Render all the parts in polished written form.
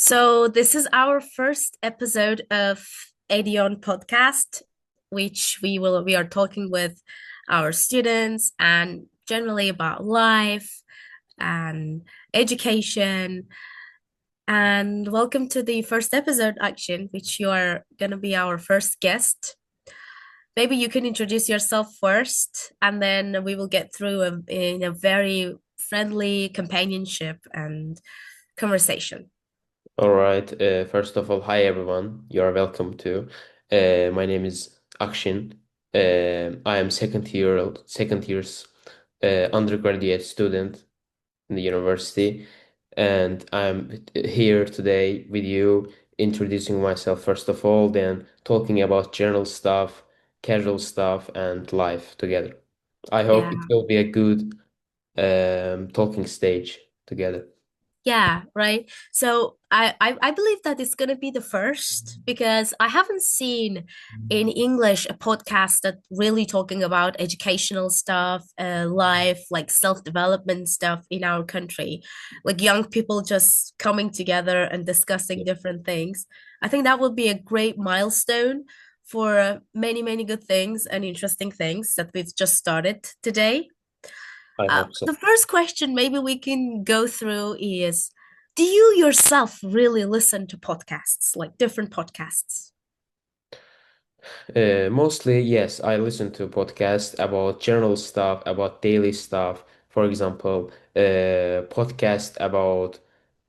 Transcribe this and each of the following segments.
So this is our first episode of Edion Podcast, which we are talking with our students and generally about life and education. And welcome to the first episode, Action, which you are gonna be our first guest. Maybe you can introduce yourself first, and then we will get through in a very friendly companionship and conversation. All right. First of all, hi everyone. You are welcome to. My name is Akshin. I am second year's undergraduate student in the university, and I'm here today with you, introducing myself first of all, then talking about general stuff, casual stuff, and life together. I hope it Yeah. will be a good talking stage together. Yeah, right. So I believe that it's gonna be the first because I haven't seen in English a podcast that really talking about educational stuff, life, like self-development stuff in our country. Like young people just coming together and discussing different things. I think that would be a great milestone for many, many good things and interesting things that we've just started today. I hope so. The first question maybe we can go through is, do you yourself really listen to podcasts, like different podcasts? Mostly, yes, I listen to podcasts about general stuff, about daily stuff. For example, podcast about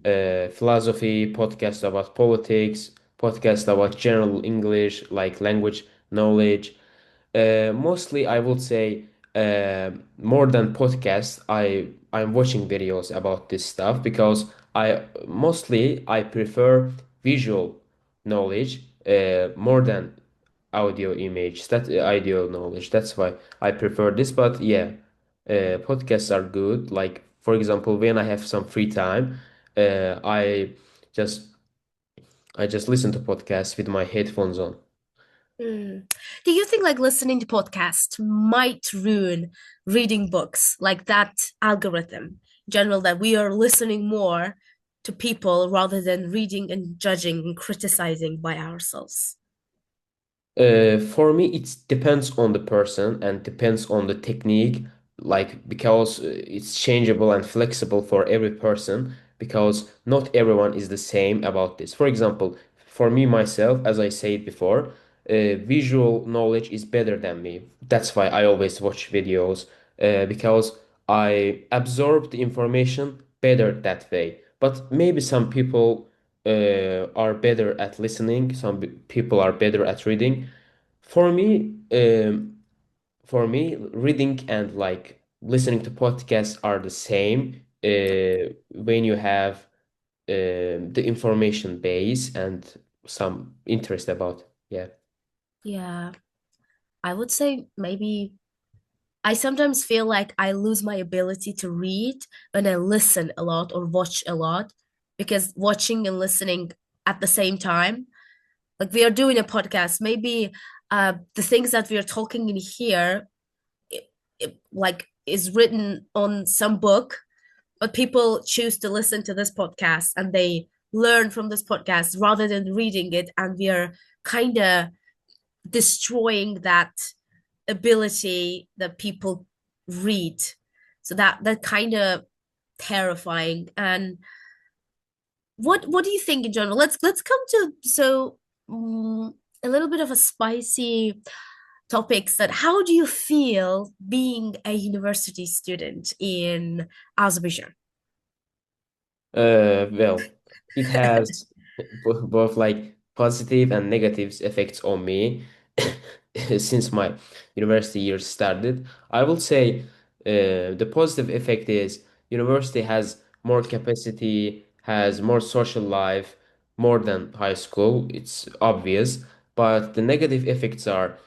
philosophy, podcast about politics, podcast about general English, like language knowledge. Mostly, I would say more than podcasts, I'm watching videos about this stuff because I prefer visual knowledge more than audio image. That audio knowledge. That's why I prefer this. But yeah, podcasts are good. Like for example, when I have some free time, I just I just listen to podcasts with my headphones on. Mm. Do you think like listening to podcasts might ruin reading books, like that algorithm in general, that we are listening more to people rather than reading and judging and criticizing by ourselves? For me, it depends on the person and depends on the technique, like because it's changeable and flexible for every person, because not everyone is the same about this. For example, for me myself, as I said before, visual knowledge is better than me. That's why I always watch videos, because I absorb the information better that way. But maybe some people are better at listening, people are better at reading. For me, reading and like listening to podcasts are the same when you have the information base and some interest about it. Yeah. Yeah, I would say maybe I sometimes feel like I lose my ability to read when I listen a lot or watch a lot because watching and listening at the same time, like we are doing a podcast, maybe the things that we are talking in here, like is written on some book, but people choose to listen to this podcast and they learn from this podcast rather than reading it, and we are kind of destroying that ability that people read. So that kind of terrifying. And what do you think in general? Let's come to a little bit of a spicy topics that how do you feel being a university student in Azerbaijan? Well, it has both like positive and negative effects on me since my university years started. I will say the positive effect is university has more capacity, has more social life, more than high school. It's obvious, but the negative effects are,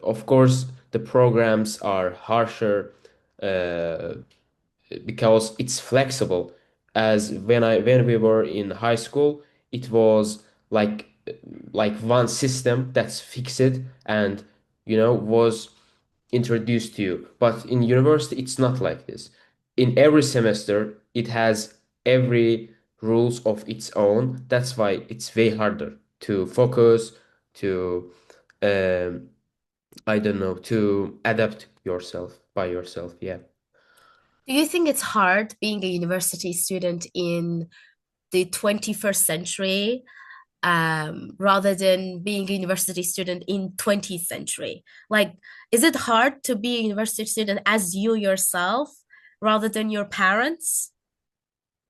of course, the programs are harsher. Because it's flexible. As when we were in high school, it was like one system that's fixed and was introduced to you. But in university, it's not like this. In every semester, it has every rules of its own. That's why it's way harder to focus, to um, I don't know, to adapt yourself by yourself. Yeah. Do you think it's hard being a university student in the 21st century, rather than being a university student in 20th century? Like, is it hard to be a university student as you yourself rather than your parents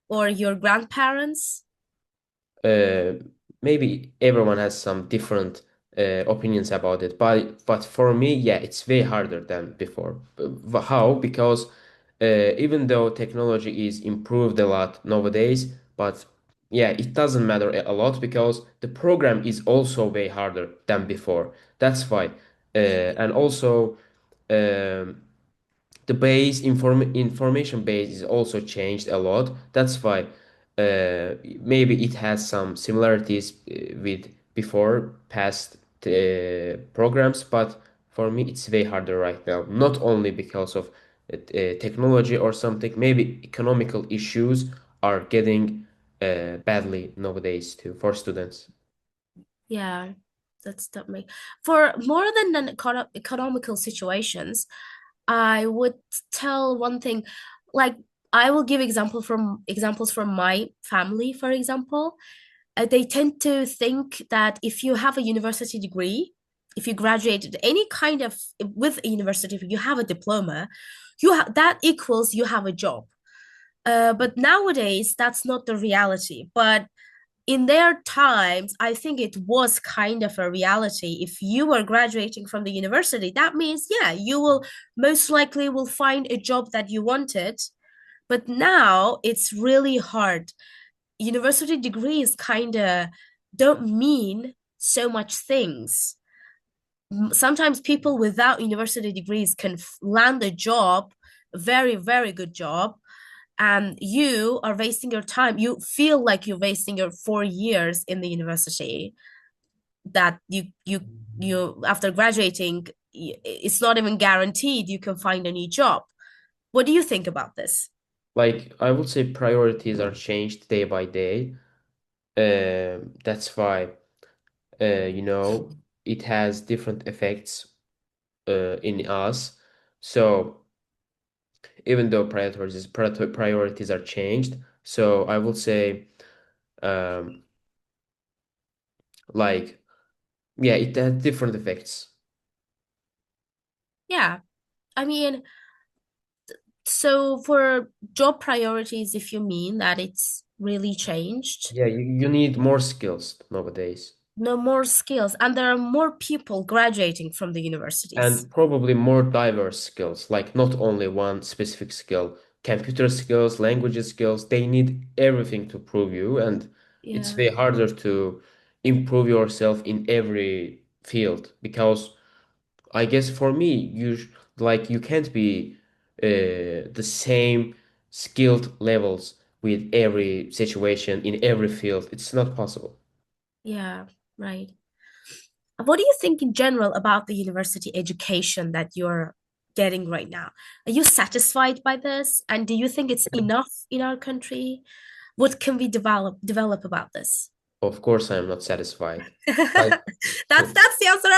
or your grandparents? uh, Maybe everyone has some different opinions about it, but for me, yeah, it's way harder than before. How? Because even though technology is improved a lot nowadays, but yeah, it doesn't matter a lot because the program is also way harder than before. That's why, and also. Um, the information base is also changed a lot. That's why maybe it has some similarities with before past programs, but for me it's way harder right now. Not only because of technology or something, maybe economical issues are getting badly nowadays too for students. Yeah, that's definitely for more than an economical situations. I would tell one thing, like I will give examples from my family, for example. They tend to think that if you have a university degree, if you graduated any kind of with a university, if you have a diploma, that equals you have a job. But nowadays, that's not the reality. But in their times, I think it was kind of a reality. If you were graduating from the university, that means, yeah, you will most likely will find a job that you wanted. But now it's really hard. University degrees kind of don't mean so much things. Sometimes people without university degrees can land a job, a very, very good job, and you are wasting your time. You feel like you're wasting your 4 years in the university that you after graduating, it's not even guaranteed you can find a new job. What do you think about this? Like I would say priorities are changed day by day. That's why you know, it has different effects in us. So even though priorities are changed, so I will say, um, like, yeah, it has different effects. Yeah, I mean, so for job priorities, if you mean that it's really changed, Yeah, you need more skills nowadays. no more skills, and there are more people graduating from the universities. And probably more diverse skills, like not only one specific skill, computer skills, language skills, they need everything to prove you, and it's Yeah, way harder to improve yourself in every field because I guess for me, like you can't be the same skilled levels with every situation in every field. It's not possible. yeah, right. What do you think in general about the university education that you're getting right now? Are you satisfied by this? And do you think it's enough in our country? What can we develop about this? Of course, I am not satisfied. Like, That's the answer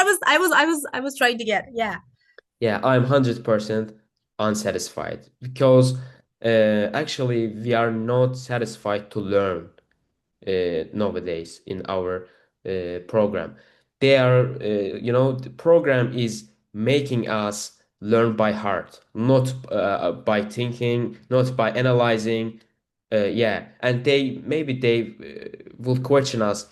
I was trying to get. Yeah. yeah, I'm 100% unsatisfied because actually we are not satisfied to learn nowadays in our program. They are, the program is making us learn by heart, not by thinking, not by analyzing. Yeah, and they will question us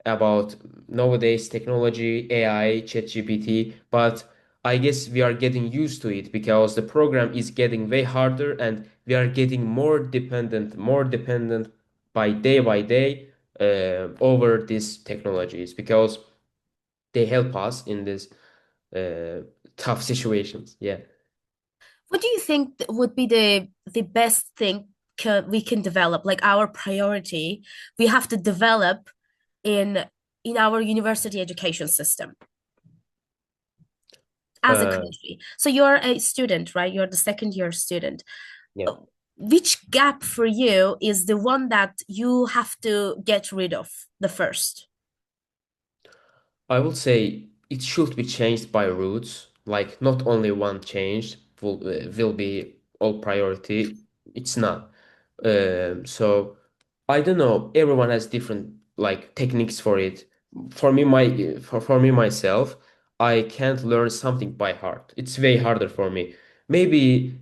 about nowadays technology, AI, ChatGPT, but I guess we are getting used to it because the program is getting way harder and we are getting more dependent by day over these technologies because they help us in this uh, tough situations. Yeah. What do you think would be the best thing we can develop, like our priority we have to develop in in our university education system as a Uh, country? So you're a student, right? You're the second year student. yeah. which gap for you is the one that you have to get rid of the first? I would say it should be changed by roots. Like not only one change will be all priority. It's not. So I don't know. Everyone has different like techniques for it. For me myself, I can't learn something by heart. It's way harder for me. Maybe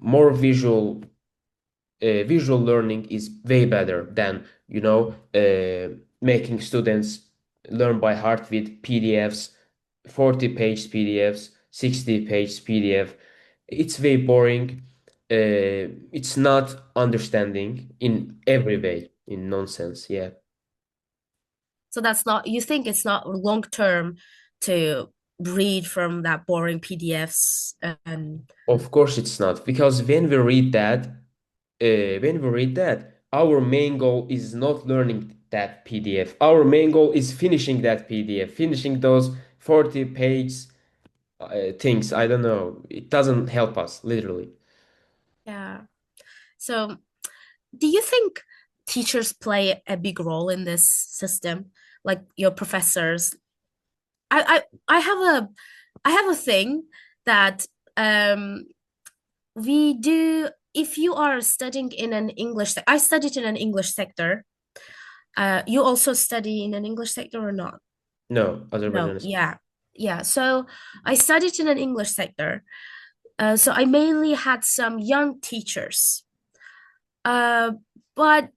more visual learning is way better than making students learn by heart with PDFs, 40-page PDFs, 60-page PDF. It's way boring. It's not understanding in every way, in nonsense. Yeah. So that's not, you think it's not long term to read from that boring PDFs and Of course it's not, because when we read that, our main goal is not learning that PDF. Our main goal is finishing that PDF, finishing those 40 page things. I don't know. It doesn't help us, literally. yeah. So do you think teachers play a big role in this system? Like your professors? I have a thing that um we do if you are studying in an I studied in an English sector. You also study in an English sector or not? No, No, Azerbaijan is. yeah. Yeah. So I studied in an English sector. So I mainly had some young teachers. Uh, but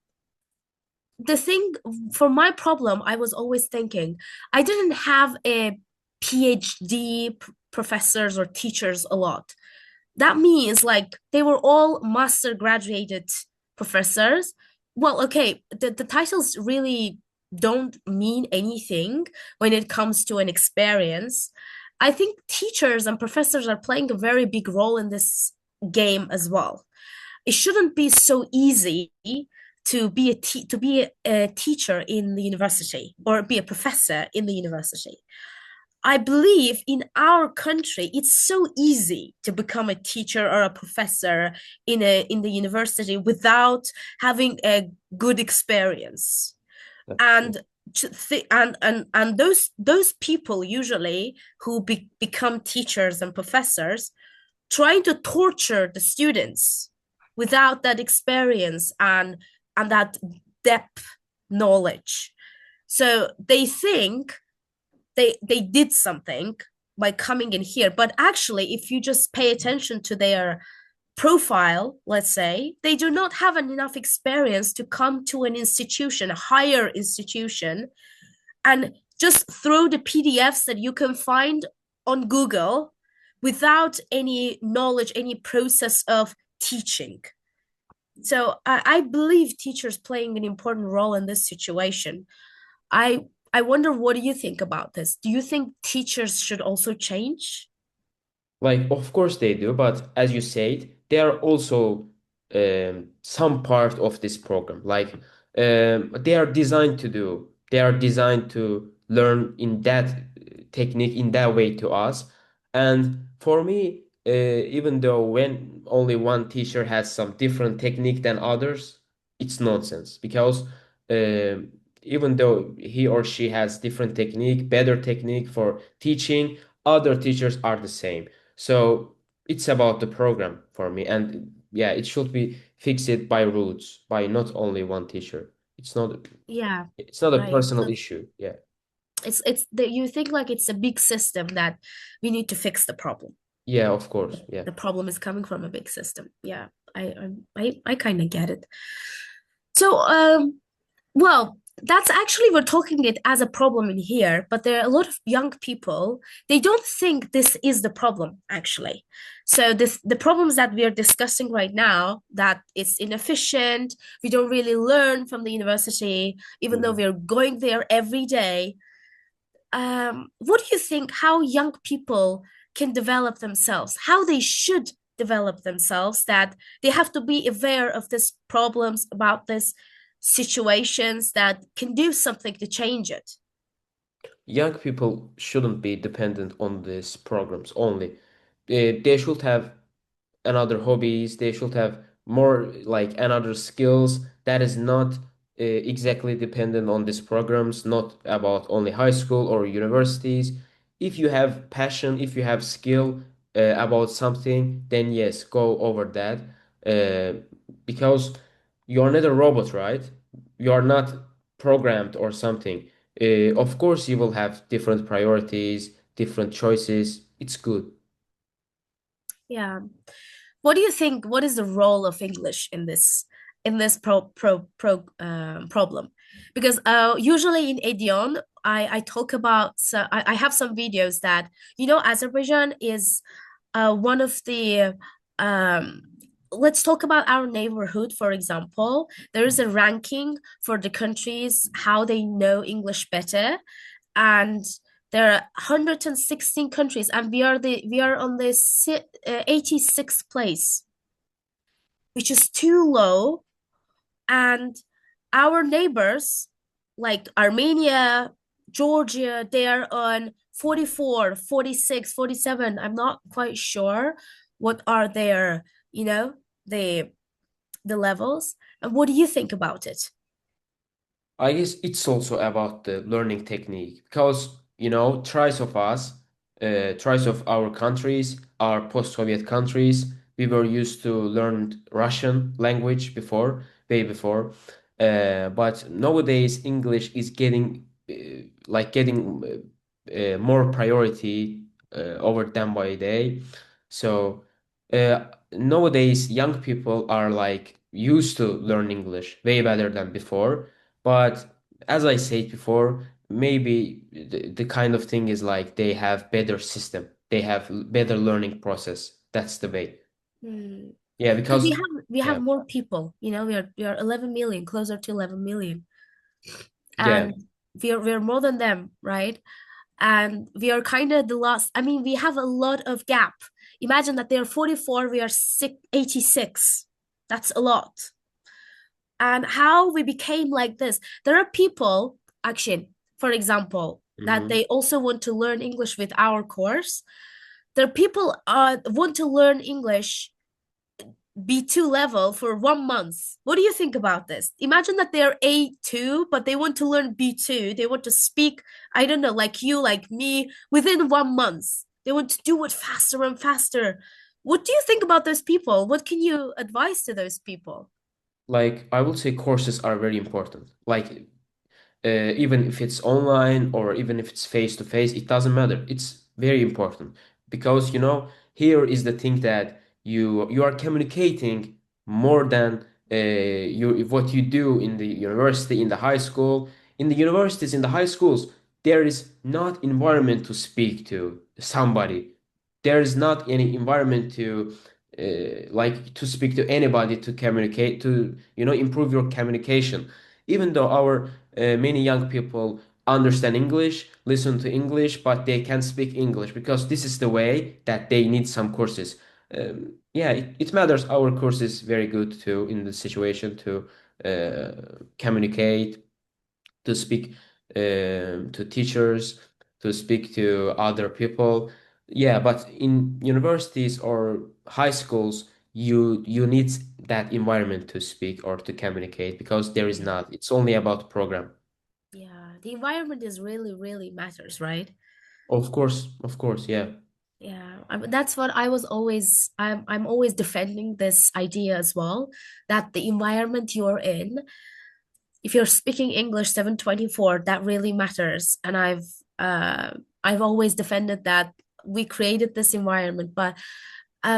the thing for my problem, I was always thinking I didn't have a PhD professors or teachers a lot. That means like they were all master graduated professors. Well, okay, the titles really don't mean anything when it comes to an experience. I think teachers and professors are playing a very big role in this game as well. It shouldn't be so easy to be a teacher in the university or be a professor in the university. I believe in our country, it's so easy to become a teacher or a professor in the university without having a good experience. That's true. And and those people usually who become teachers and professors trying to torture the students without that experience and that depth knowledge. So they think they did something by coming in here, but actually if you just pay attention to their profile, let's say they do not have enough experience to come to an institution, a higher institution, and just throw the PDFs that you can find on Google without any knowledge, any process of teaching. So I believe teachers playing an important role in this situation. I I wonder, what do you think about this? Do you think teachers should also change? Like, of course they do, but as you said, they are also some part of this program. Like, they are designed to learn in that technique, in that way to us. And for me, even though when only one teacher has some different technique than others, it's nonsense because even though he or she has different technique, better technique for teaching, other teachers are the same. So it's about the program for me. And yeah, it should be fixed by roots, by not only one teacher. Yeah, It's not a right. personal So issue. Yeah. it's that you think like it's a big system that we need to fix the problem. Yeah, of course. Yeah. The problem is coming from a big system. Yeah, I kind of get it. So well, that's actually we're talking it as a problem in here, but there are a lot of young people, they don't think this is the problem actually. So the problems that we are discussing right now, that it's inefficient, we don't really learn from the university, even though Mhm. we're going there every day. What do you think how young people can develop themselves, how they should develop themselves, that they have to be aware of these problems, about these situations, that can do something to change it? Young people shouldn't be dependent on these programs only. They should have another hobbies. They should have more like another skills that is not exactly dependent on these programs, not about only high school or universities. If you have passion, if you have skill about something, then yes, go over that. Uh, because you are not a robot, right? You are not programmed or something. Of course, you will have different priorities, different choices. It's good. Yeah. What do you think? What is the role of English in this problem? Because usually in Edion, I talk about, so I have some videos that, Azerbaijan is one of the um let's talk about our neighborhood, for example. There is a ranking for the countries how they know English better, and there are 116 countries, and we are on the 86th place, which is too low. And our neighbors, like Armenia, Georgia, they are on 44, 46, 47. I'm not quite sure what are their, you know, the the levels. And what do you think about it? I guess it's also about the learning technique because, tries of us, tries of our countries, our post-Soviet countries, we were used to learn Russian language before, way before. But nowadays, English is getting more priority over them by day. So nowadays, young people are like used to learn English way better than before. But as I said before, maybe the kind of thing is like they have better system. They have better learning process. That's the way. Hmm. Yeah, Because we because have we yeah, have more people, we are 11 million, closer to 11 million, yeah, and we're more than them, right? And we are kind of the last. I mean, we have a lot of gap. Imagine that they're 44, we are 86. That's a lot. And how we became like this. There are people, actually, for example, that hmm they also want to learn English with our course. There are people want to learn English B2 level for 1 month. What do you think about this? Imagine that they're A2, but they want to learn B2. They want to speak, I don't know, like you, like me, within 1 month. They want to do it faster and faster. What do you think about those people? What can you advise to those people? Like I will say courses are very important. Like even if it's online or even if it's face to face, it doesn't matter. It's very important because here is the thing that you are communicating more than you what you do in the university, in the high school. In the universities, in the high schools, there is not environment to speak to somebody. There is not any environment to like to speak to anybody, to communicate, to improve your communication. Even though our many young people understand English, listen to English, but they can't speak English because this is the way that they need some courses. Yeah, it matters. Our course is very good too in the situation to communicate, to speak to teachers, to speak to other people. Yeah, but in universities or high schools, you need that environment to speak or to communicate because there is Yeah. not. It's only about program. Yeah, the environment is really, really matters, right? Of course, yeah. Yeah, that's what I was always, I'm always defending this idea as well, that the environment you're in, if you're speaking English 724, that really matters. And I've always defended that we created this environment, but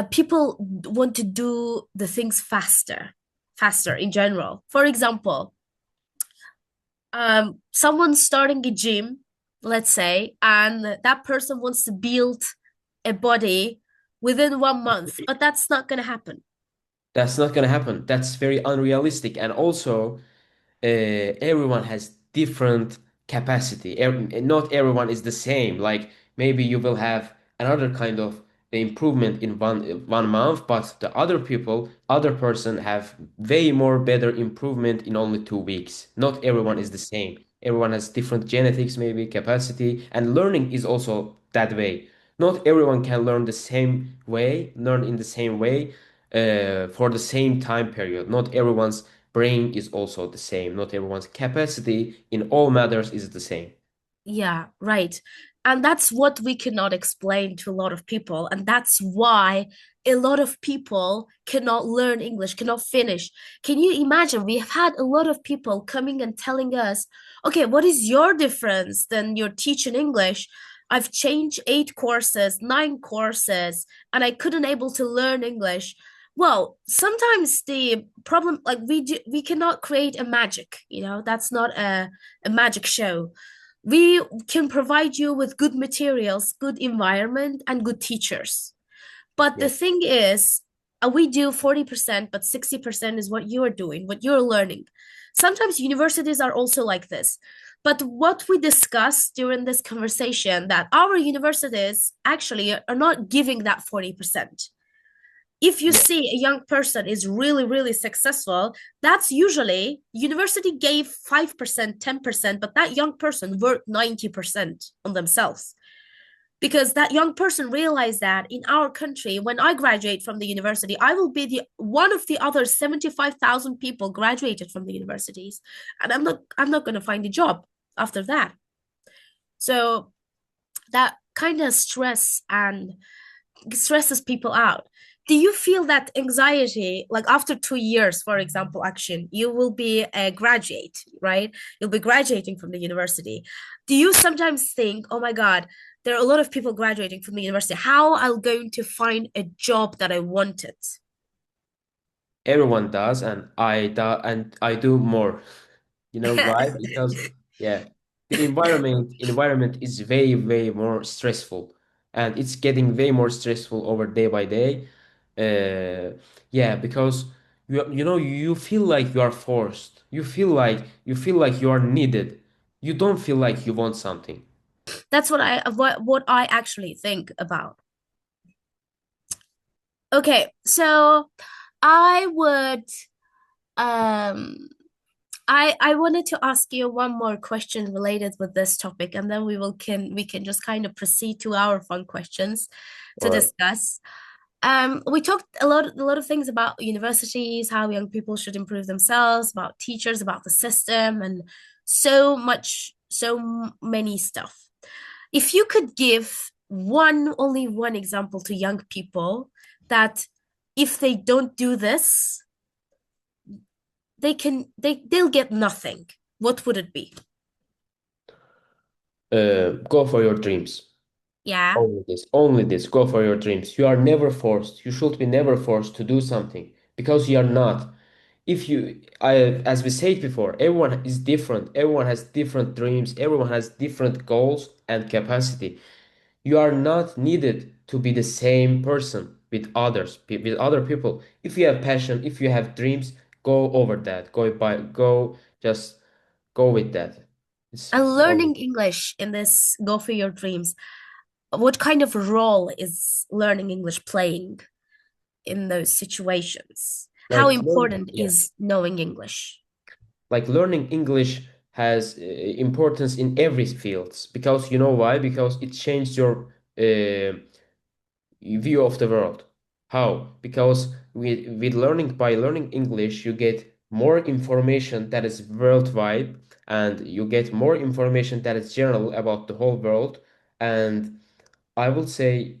people want to do the things faster, faster in general. For example, someone's starting a gym, let's say, and that person wants to build a body within 1 month, but that's not going to happen. That's not gonna happen. That's very unrealistic. And also, everyone has different capacity. Not everyone is the same. Like maybe you will have another kind of improvement in one month, but the other people, other person have way more better improvement in only 2 weeks. Not everyone is the same. Everyone has different genetics, maybe capacity, and learning is also that way. Not everyone can learn in the same way, for the same time period. Not everyone's brain is also the same. Not everyone's capacity in all matters is the same. Yeah, right. And that's what we cannot explain to a lot of people. And that's why a lot of people cannot learn English, cannot finish. Can you imagine? We have had a lot of people coming and telling us, okay, what is your difference than your teaching English? I've changed 8 courses, 9 courses, and I couldn't able to learn English. Well, sometimes the problem, like we cannot create a magic, that's not a magic show. We can provide you with good materials, good environment, and good teachers. But the Yeah. thing is, we do 40%, but 60% is what you're doing, what you're learning. Sometimes universities are also like this. But what we discussed during this conversation, that our universities actually are not giving that 40%. If you Yeah. see a young person is really, really successful, that's usually university gave 5%, 10%, but that young person worked 90% on themselves. Because that young person realized that in our country, when I graduate from the university, I will be the one of the other 75,000 people graduated from the universities. And I'm not going to find a job after that. So that kind of stress and stresses people out. Do you feel that anxiety, like after 2 years, for example, action, you will be a graduate, right? You'll be graduating from the university. Do you sometimes think, oh my God, there are a lot of people graduating from the university. How I'm going to find a job that I wanted? Everyone does, and I do more. You know why? Because yeah, the environment is way more stressful, and it's getting way more stressful over day by day. Yeah, because you feel like you are forced. You feel like you are needed. You don't feel like you want something. That's what I actually think about. Okay, so I would um I wanted to ask you one more question related with this topic, and then we can just kind of proceed to our fun questions All to right. discuss. We talked a lot of things about universities, how young people should improve themselves, about teachers, about the system, and so many stuff. If you could give only one example to young people that if they don't do this, they'll get nothing. What would it be? Go for your dreams. Yeah. Only this. Go for your dreams. You are never forced. You should be never forced to do something because you are not. As we said before, everyone is different. Everyone has different dreams. Everyone has different goals and capacity. You are not needed to be the same person with other people. If you have passion, if you have dreams, go over that. Just go with that. It's And only. learning English in this Go for Your Dreams, what kind of role is learning English playing in those situations? How Like important yeah. is knowing English? Like learning English has importance in every fields because you know why? Because it changed your view of the world. How? Because by learning English, you get more information that is worldwide, and you get more information that is general about the whole world. And I would say,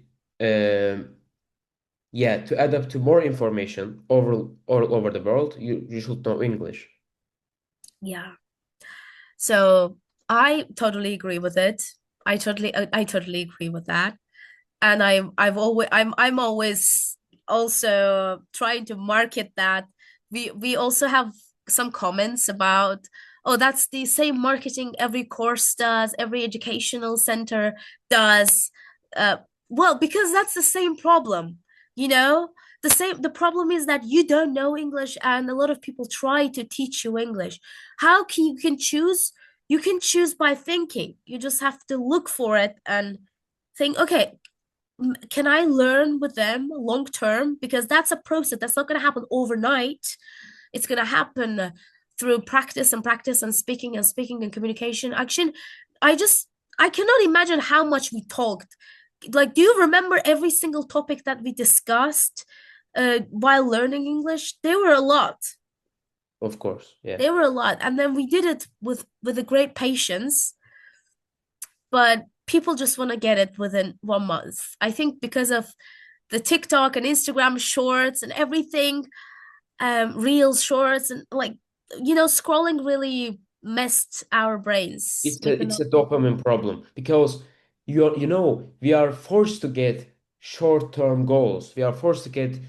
yeah, to adapt to more information all over the world, you should know English. Yeah. So I totally agree with it. I totally agree with that. And I'm always also trying to market that. We also have some comments about, oh, that's the same marketing every course does, every educational center does. Uh, well, because that's the same problem, you know? The problem is that you don't know English, and a lot of people try to teach you English. How can you can choose? You can choose by thinking. You just have to look for it and think, okay, can I learn with them long term? Because that's a process. That's not going to happen overnight. It's going to happen through practice and practice and speaking and communication action. I just, I cannot imagine how much we talked. Like, do you remember every single topic that we discussed while learning English? There were a lot. Of course, yeah. There were a lot. And then we did it with a great patience, but people just want to get it within 1 month. I think because of the TikTok and Instagram shorts and everything, Reels shorts and like, scrolling really messed our brains. It's We a cannot. dopamine problem because we are forced to get short-term goals. We are forced to get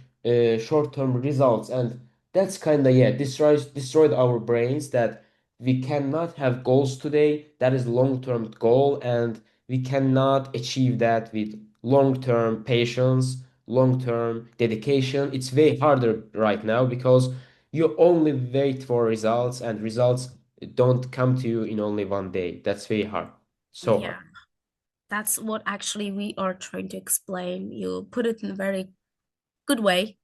short-term results, and that's kind of yeah destroyed our brains that we cannot have goals today. That is long-term goal, and we cannot achieve that with long-term patience, long-term dedication. It's way harder right now because you only wait for results, and results don't come to you in only one day. That's very hard. So hard. Yeah, that's what actually we are trying to explain. You put it in a very good way.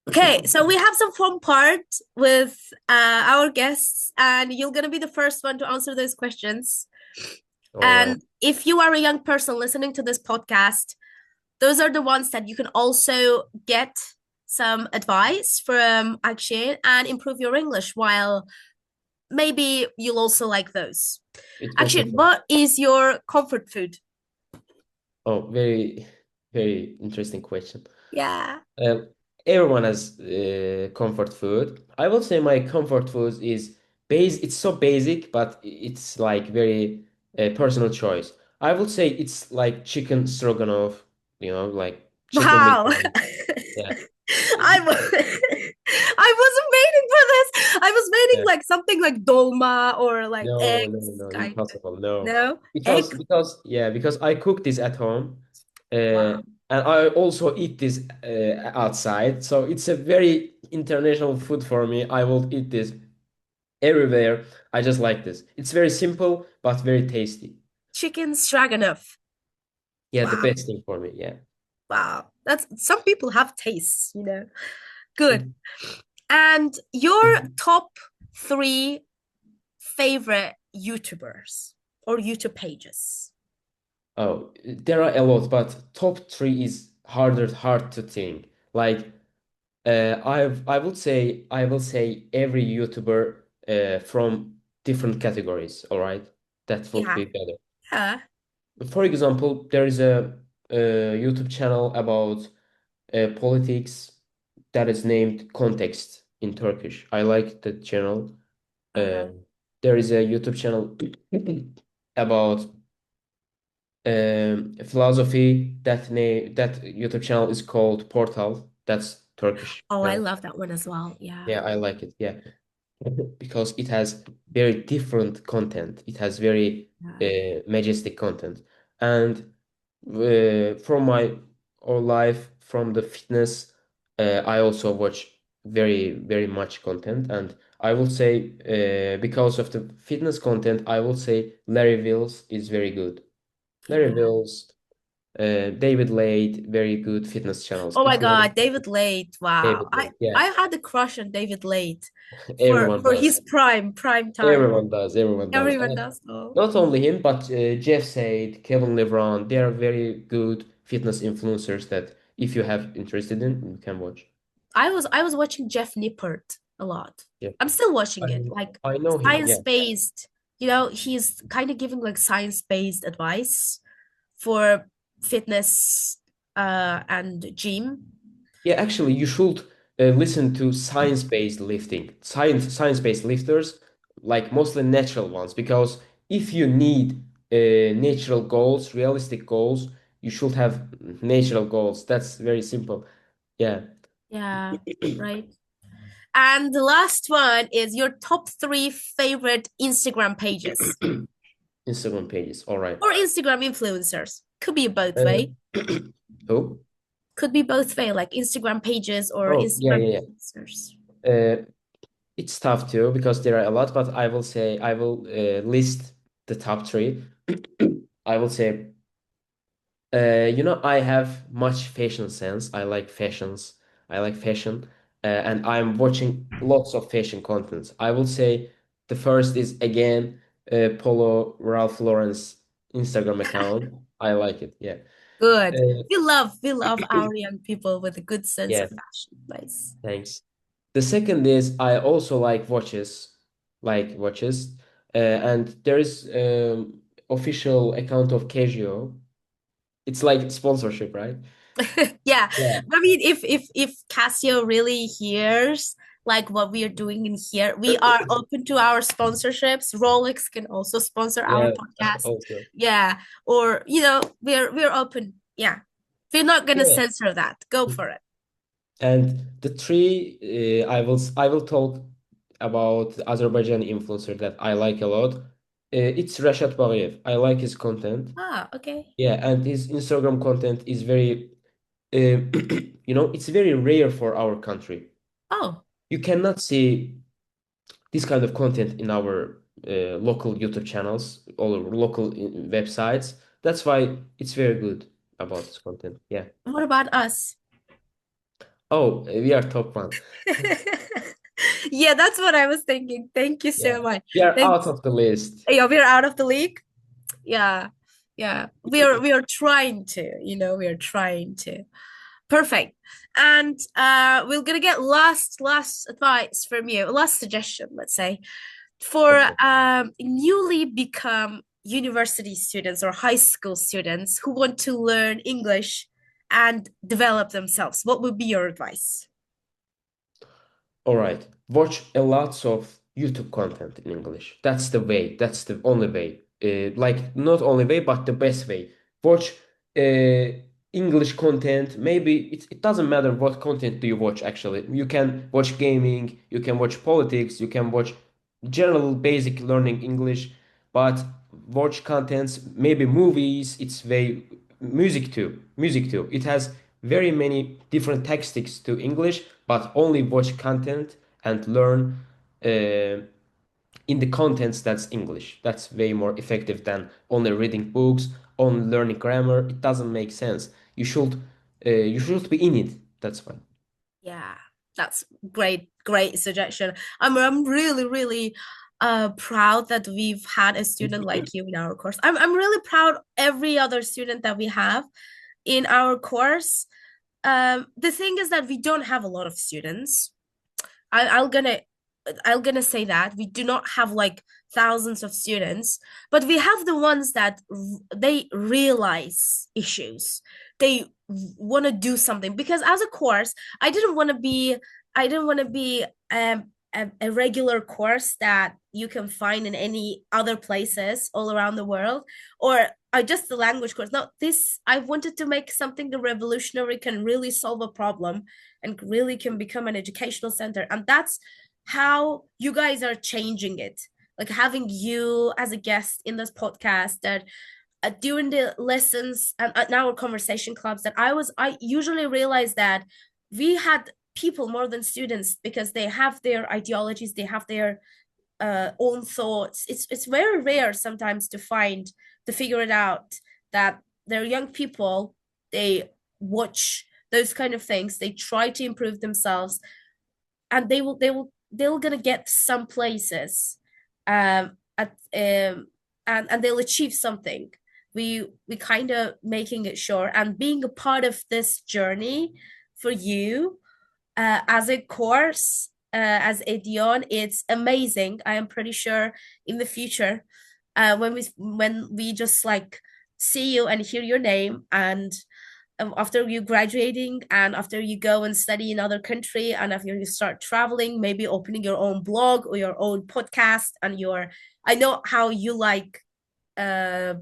Okay, so we have some fun part with our guests, and you're gonna be the first one to answer those questions. All right. And if you are a young person listening to this podcast, those are the ones that you can also get some advice from Akshay and improve your English while maybe you'll also like those. It Akshay, completely. what is your comfort food? Oh, very, very interesting question. Yeah. Um, Everyone has comfort food. I will say my comfort food is base. It's so basic, but it's like very personal choice. I would say it's like chicken stroganoff. Like chicken with Wow. rice. Yeah. I was I wasn't waiting for this. I was waiting Yeah. like something like dolma or like No, no, eggs no, kind. impossible. No, No, egg. because I cook this at home, Wow. and I also eat this outside. So it's a very international food for me. I will eat this everywhere. I just like this. It's very simple but very tasty. Chicken stroganoff. Yeah, the Wow. best thing for me. Yeah. Wow. That's some people have tastes. Good. And your top three favorite YouTubers or YouTube pages? Oh, there are a lot, but top three is hard to think. Like I will say every YouTuber from different categories. All right, that would Yeah. be better. Yeah. For example, there is a YouTube channel about politics that is named Context in Turkish. I like the channel. Uh, Uh-huh. there is a YouTube channel about philosophy. That YouTube channel is called Portal. That's Turkish Oh, I channel. love that one as well. Yeah. Yeah, I like it. Yeah. Because it has very different content. It has very Yeah. majestic content. And from my whole life, from the fitness, I also watch very much content. And I will say, because of the fitness content, I will say Larry Wills is very good. Larry Yeah. Wills, David Lade, very good fitness channels. Oh my If you God, have David Late. Wow. David I Lade, yeah, I had a crush on David Late for everyone for does. his prime time. Everyone does. Everyone does. Everyone And does though. not only him, but Jeff Said, Kevin LeBron, they are very good fitness influencers that if you have interested in, you can watch. I was watching Jeff Nippert a lot. Yeah. I'm still watching it. I Like I know him. Yeah. science-based, he's kind of giving like science-based advice for fitness and gym. Yeah, actually, you should listen to science-based lifting, science-based lifters, like mostly natural ones, because if you need natural goals, realistic goals, you should have natural goals. That's very simple. Yeah. Yeah, right. And the last one is your top three favorite Instagram pages Instagram pages. All right. or Instagram influencers. Could be both Uh, way. oh, Could be both way, like Instagram pages or oh, yeah, Instagram yeah, influencers. yeah. It's tough too because there are a lot, but I will say I will list the top three. I will say, I have much fashion sense. I like fashions. I like fashion, and I'm watching lots of fashion contents. I will say the first is again Polo Ralph Lauren's Instagram account. I like it. Yeah. Good. Uh, We love our young people with a good sense yeah, of fashion. Nice. thanks. The second is I also like watches, and there is official account of Casio. It's like sponsorship, right? Yeah. Yeah. I mean, if Casio really hears like what we are doing in here, we are open to our sponsorships. Rolex can also sponsor our Yeah, podcast. also. Yeah. Or, we're open. Yeah. We're not gonna Yeah. censor that. Go for it. And the three, I will talk about the Azerbaijan influencer that I like a lot. It's Rashad Bagiev. I like his content. Ah, okay. Yeah, and his Instagram content is very, it's very rare for our country. Oh, You cannot see this kind of content in our local YouTube channels or local websites. That's why it's very good about this content. Yeah. what about us? Oh, we are top one. Yeah, that's what I was thinking. Thank you Yeah. so much. We are out Thanks. of the list. Yeah, we're out of the league. Yeah. Yeah. We are trying to, we are trying to. Perfect. And we're gonna get last advice from you, last suggestion, let's say, for Okay. newly become university students or high school students who want to learn English and develop themselves. What would be your advice? All right. Watch a lots of YouTube content in English. That's the way. That's the only way. Like not only way, but the best way. Watch English content. Maybe it doesn't matter what content do you watch actually. You can watch gaming, you can watch politics, you can watch general basic learning English, but watch contents, maybe movies, it's way music too. Music too. It has very many different tactics to English, but only watch content and learn in the contents that's English. That's way more effective than only reading books, only learning grammar. It doesn't make sense. You should be in it. That's why. Yeah, that's great suggestion. I'm really, really proud that we've had a student like you in our course. I'm really proud every other student that we have in our course. The thing is that we don't have a lot of students. I, I'll gonna I'm gonna say that we do not have like thousands of students, but we have the ones that they realize issues. They want to do something because as a course, I didn't want to be a regular course that you can find in any other places all around the world, or just the language course. No, this I wanted to make something the revolutionary can really solve a problem and really can become an educational center. And that's how you guys are changing it. Like having you as a guest in this podcast that during the lessons and our conversation clubs that I usually realize that we had people more than students because they have their ideologies, they have their own thoughts. It's very rare sometimes to figure it out that they're young people, they watch those kind of things, they try to improve themselves, and they're gonna get some places at and they'll achieve something. We kind of making it sure and being a part of this journey for you as a course as Edion, it's amazing. I am pretty sure in the future, when we just like see you and hear your name, and after you graduating and after you go and study in another country and after you start traveling, maybe opening your own blog or your own podcast, and I know how you like uh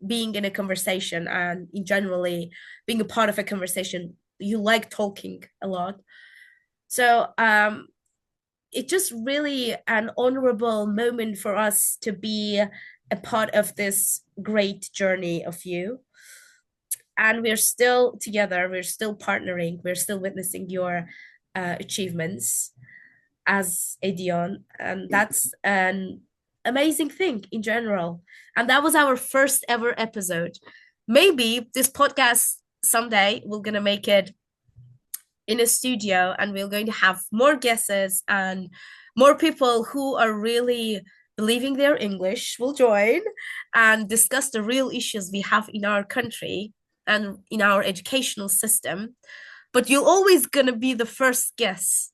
being in a conversation and in generally being a part of a conversation. You like talking a lot. So it's just really an honorable moment for us to be a part of this great journey of you. And we're still together, we're still partnering, we're still witnessing your achievements as Edion. And that's an amazing thing in general. And that was our first ever episode. Maybe this podcast someday we're gonna make it in a studio and we're going to have more guesses and more people who are really believing their English will join and discuss the real issues we have in our country and in our educational system. But you're always gonna be the first guest,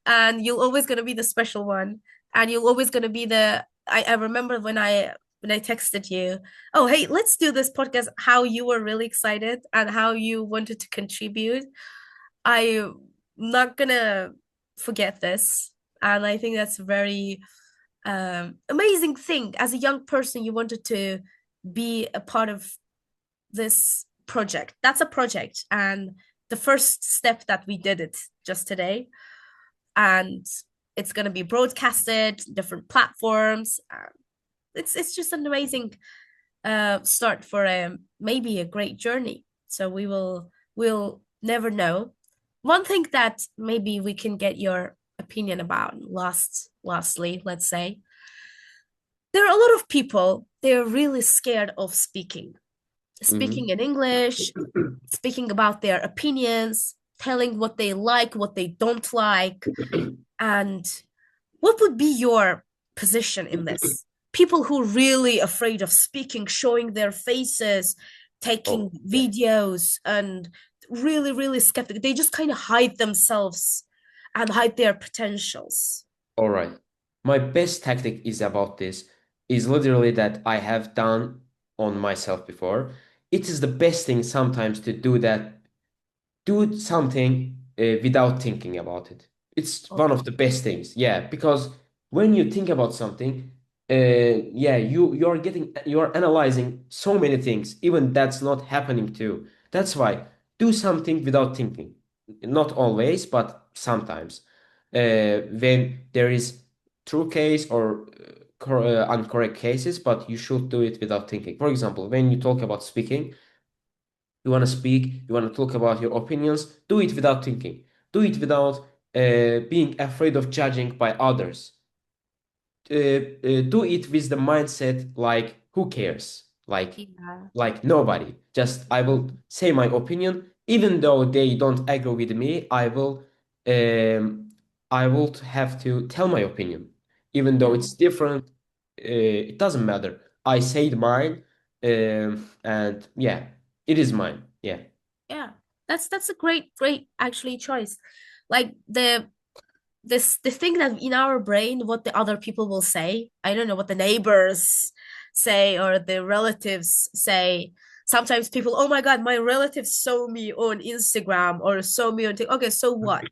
and you're always gonna be the special one, and you're always gonna be the. I remember when I texted you, oh hey, let's do this podcast. How you were really excited and how you wanted to contribute. I'm not gonna forget this, and I think that's a very amazing thing. As a young person, you wanted to be a part of this project. That's a project, and the first step that we did it just today, and it's going to be broadcasted different platforms. It's just an amazing start for maybe a great journey. So we'll never know. One thing that maybe we can get your opinion about lastly, let's say, there are a lot of people, they're really scared of speaking Hmm. in English, speaking about their opinions, telling what they like, what they don't like. And what would be your position in this? People who are really afraid of speaking, showing their faces, taking Oh, yeah. videos, and really, really skeptical. They just kind of hide themselves and hide their potentials. All right. My best tactic is about this is literally that I have done on myself before. It is the best thing sometimes to do that, do something without thinking about it. It's one of Okay. the best things. Yeah, because when you think about something, yeah, you're analyzing so many things, even that's not happening too. That's why do something without thinking. Not always, but sometimes. When there is true case or incorrect cases, but you should do it without thinking. For example, when you talk about speaking, you want to speak, you want to talk about your opinions, do it without thinking. Do it without being afraid of judging by others. Do it with the mindset like who cares? Yeah. Like nobody. Just I will say my opinion, even though they don't agree with me. I will have to tell my opinion, even though Yeah. it's different. It doesn't matter. I said mine, and yeah, it is mine. Yeah. Yeah. That's a great actually choice. Like the thing that in our brain, what the other people will say, I don't know what the neighbors say or the relatives say. Sometimes people, oh my God, my relatives saw me on Instagram or saw me on TikTok. Okay, so what?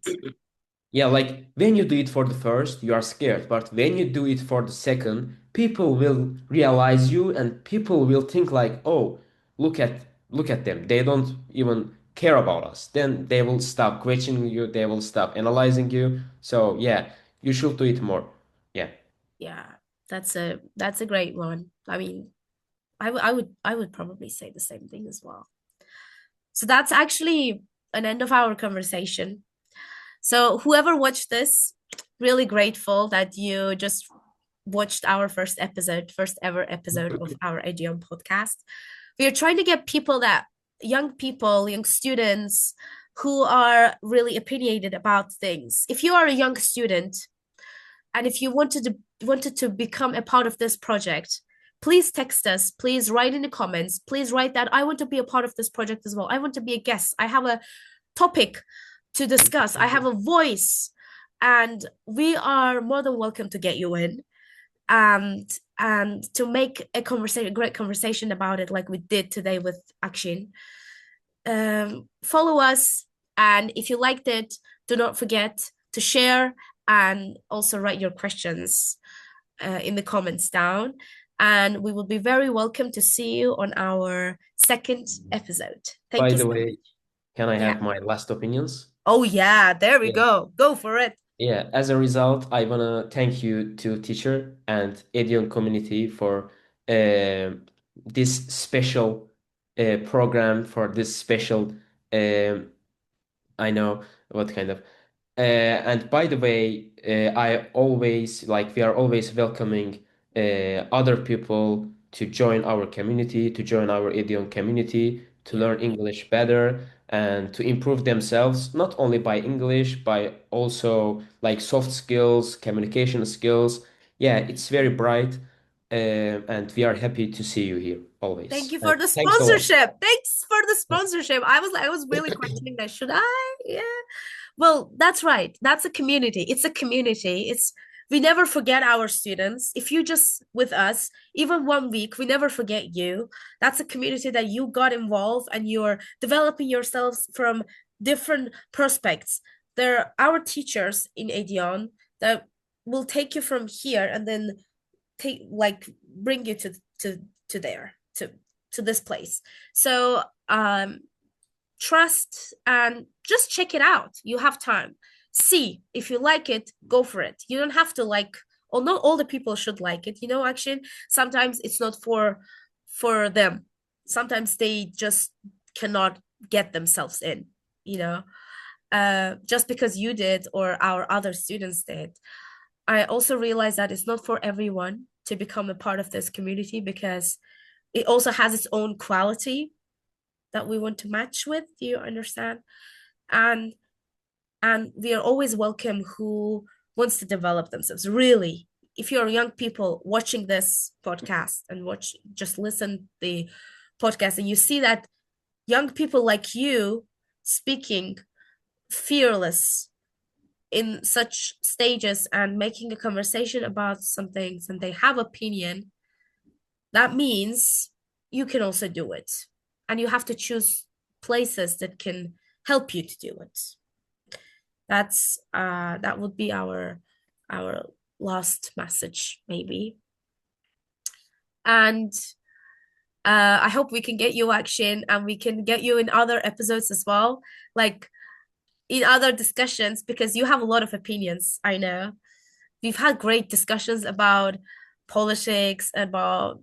Yeah, like when you do it for the first, you are scared, but when you do it for the second, people will realize you and people will think like, "Oh, look at look at them. They don't even care about us." Then they will stop questioning you, they will stop analyzing you. So, yeah, you should do it more. Yeah. Yeah, that's a great one. I mean, I would probably say the same thing as well. So that's actually an end of our conversation. So whoever watched this, really grateful that you just watched our first ever episode of our Edion podcast. We are trying to get young people, young students who are really opinionated about things. If you are a young student and if you wanted to become a part of this project, please text us, please write in the comments, please write that I want to be a part of this project as well. I want to be a guest. I have a topic to discuss. I have a voice, and we are more than welcome to get you in and to make a great conversation about it, like we did today with Akshin. Follow us, and if you liked it, do not forget to share and also write your questions in the comments down. And we will be very welcome to see you on our second episode. Thank By you the so way, much. can I Yeah. have my last opinions? Oh yeah, there we Yeah. go. Go for it. Yeah, as a result, I wanna thank you to teacher and Edion community for this special program, for this special I know what kind of and by the way, I always like we are always welcoming other people to join our community, to join our Edion community, to Yeah. learn English better and to improve themselves, not only by English, by also like soft skills, communication skills. Yeah, it's very bright, and we are happy to see you here Thank always. you And for the thanks a lot. sponsorship. Thanks for the sponsorship. I was really questioning that. Should I? Yeah. Well, that's right. That's a community. It's a community. It's we never forget our students. If you just with us, even 1 week, we never forget you. That's a community that you got involved and you're developing yourselves from different prospects. There are our teachers in Edion that will take you from here and then take like bring you to there to this place. So trust and just check it out. You have time. See if you like it, go for it. You don't have to like, or not all the people should like it. You know, actually, sometimes it's not for them. Sometimes they just cannot get themselves in, you know. Just because you did or our other students did. I also realized that it's not for everyone to become a part of this community because it also has its own quality that we want to match with. Do you understand? And we are always welcome who wants to develop themselves. Really, if you're young people watching this podcast and watch, just listen the podcast, and you see that young people like you speaking fearless in such stages and making a conversation about some things and they have opinion, that means you can also do it. And you have to choose places that can help you to do it. That would be our last message, maybe. And I hope we can get you action and we can get you in other episodes as well, like in other discussions, because you have a lot of opinions, I know. We've had great discussions about politics, about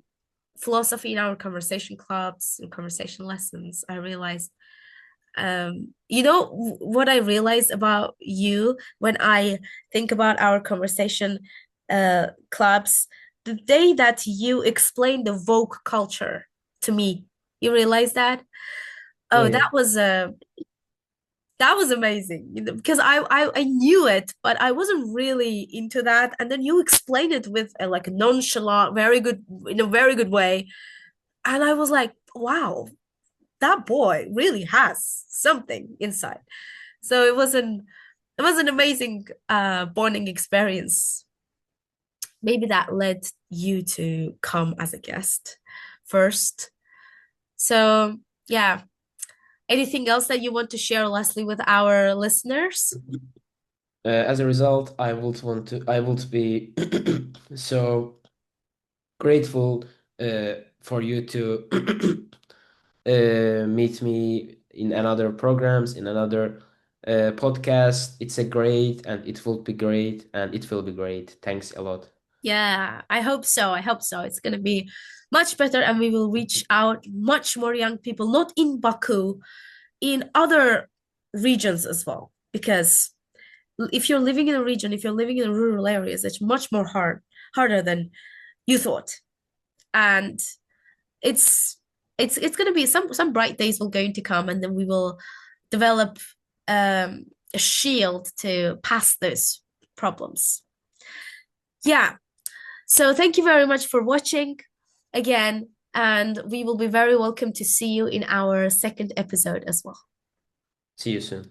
philosophy in our conversation clubs and conversation lessons. I realized, you know, what I realized about you when I think about our conversation clubs, the day that you explained the Vogue culture to me, you realize that? Yeah, Oh, yeah. that was amazing, you know, because I knew it, but I wasn't really into that. And then you explained it with a like nonchalant, very good, in a very good way. And I was like, wow, that boy really has something inside. So it was an amazing bonding experience. Maybe that led you to come as a guest first. So yeah. Anything else that you want to share, Leslie, with our listeners? As a result, I would be so grateful for you to meet me in another programs, in another podcast. It's a great, and it will be great, and it will be great. Thanks a lot. Yeah, I hope so. I hope so. It's going to be much better, and we will reach out much more young people, not in Baku, in other regions as well. Because if you're living in a region, if you're living in rural areas, it's much more harder than you thought. And it's it's going to be some bright days will going to come, and then we will develop a shield to pass those problems. Yeah. So thank you very much for watching again, and we will be very welcome to see you in our second episode as well. See you soon.